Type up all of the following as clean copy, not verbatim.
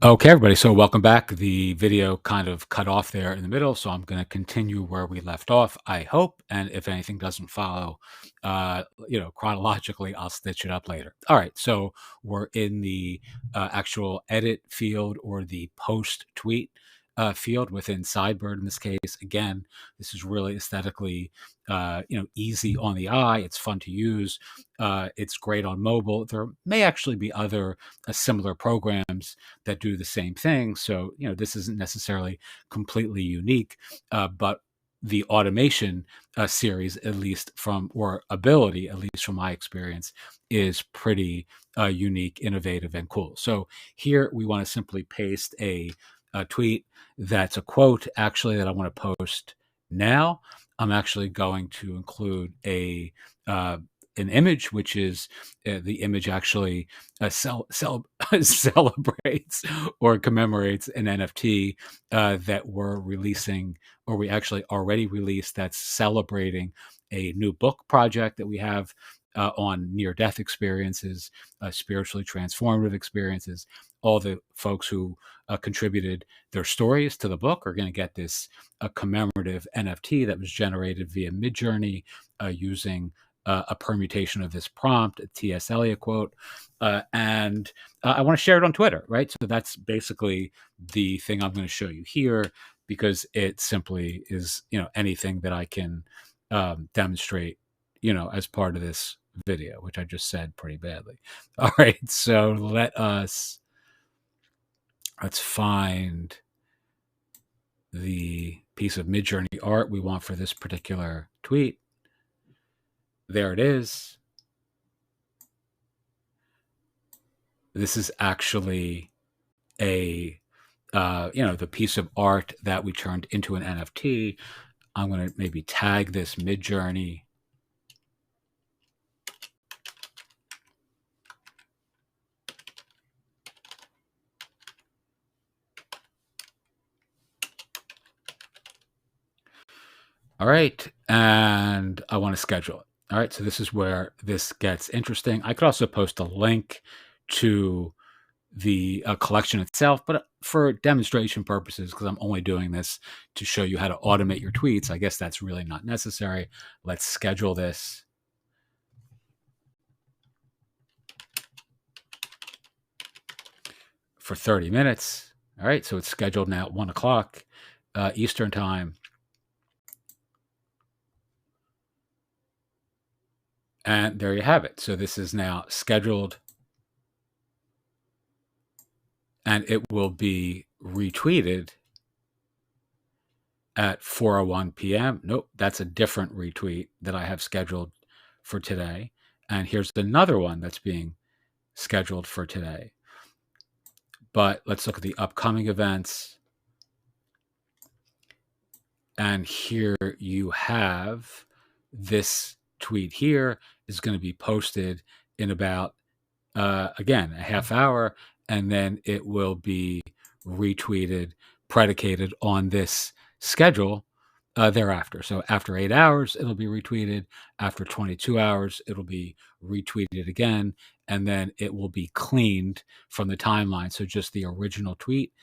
Okay, everybody. So welcome back. The video kind of cut off there in the middle, so I'm going to continue where we left off. I hope, and if anything doesn't follow, chronologically, I'll stitch it up later. All right. So we're in the actual edit field or the post tweet field within Sidebird. In this case, again, this is really aesthetically, easy on the eye. It's fun to use. It's great on mobile. There may actually be other similar programs that do the same thing. So, this isn't necessarily completely unique, but the automation series, at least from, or ability, at least from my experience, is pretty unique, innovative, and cool. So here we want to simply paste a tweet that's a quote, actually, that I want to post now. I'm actually going to include an image, which is the image actually celebrates or commemorates an NFT that we're releasing, or we actually already released, that's celebrating a new book project that we have on near-death experiences, spiritually transformative experiences. All the folks who contributed their stories to the book are going to get this commemorative NFT that was generated via Midjourney using a permutation of this prompt, a T.S. Eliot quote, and I want to share it on Twitter, right? So that's basically the thing I'm going to show you here, because it simply is, anything that I can demonstrate, as part of this video, which I just said pretty badly. All right, so let's find the piece of Midjourney art we want for this particular tweet. There it is. This is actually the piece of art that we turned into an NFT. I'm going to maybe tag this Midjourney. All right, and I want to schedule it. All right, so this is where this gets interesting. I could also post a link to the collection itself, but for demonstration purposes, because I'm only doing this to show you how to automate your tweets, I guess that's really not necessary. Let's schedule this. For 30 minutes. All right, so it's scheduled now at 1 o'clock Eastern time. And there you have it. So this is now scheduled, and it will be retweeted at 4:01 p.m. Nope, that's a different retweet that I have scheduled for today. And here's another one that's being scheduled for today. But let's look at the upcoming events. And here you have this tweet here is going to be posted in about, again, a half hour, and then it will be retweeted, predicated on this schedule thereafter. So after 8 hours, it'll be retweeted. After 22 hours, it'll be retweeted again, and then it will be cleaned from the timeline. So just the original tweet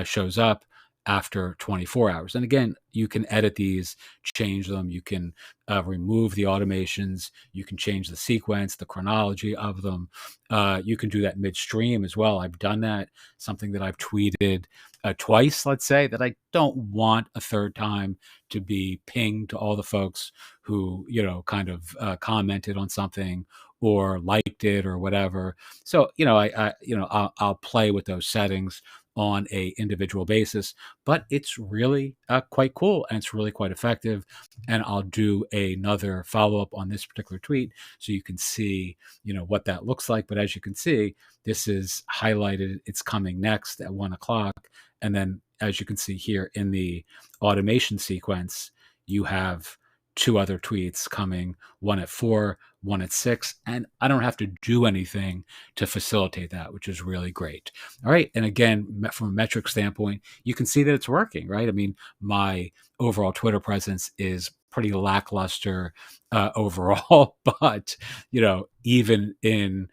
shows up after 24 hours. And again, you can edit these, change them. You can remove the automations. You can change the sequence, the chronology of them. You can do that midstream as well. I've done that, something that I've tweeted twice, let's say, that I don't want a third time to be pinged to all the folks who, kind of commented on something or liked it or whatever. So, I'll play with those settings on a individual basis, but it's really quite cool, and it's really quite effective. And I'll do another follow-up on this particular tweet so you can see, what that looks like. But as you can see, this is highlighted. It's coming next at 1 o'clock. And then as you can see here in the automation sequence, you have two other tweets coming, one at 4, one at 6, and I don't have to do anything to facilitate that, which is really great. All right, and again, from a metric standpoint, you can see that it's working, right? I mean, my overall Twitter presence is pretty lackluster overall, but even in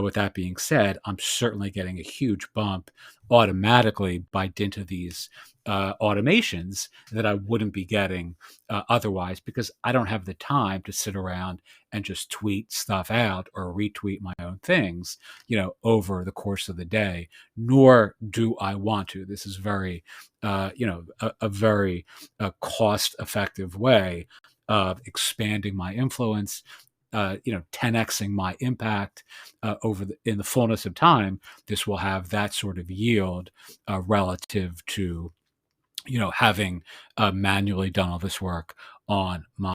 with that being said, I'm certainly getting a huge bump automatically by dint of these automations that I wouldn't be getting otherwise, because I don't have the time to sit around and just tweet stuff out or retweet my own things, over the course of the day. Nor do I want to. This is very, a very cost-effective way of expanding my influence, 10xing my impact in the fullness of time. This will have that sort of yield relative to, having manually done all this work on my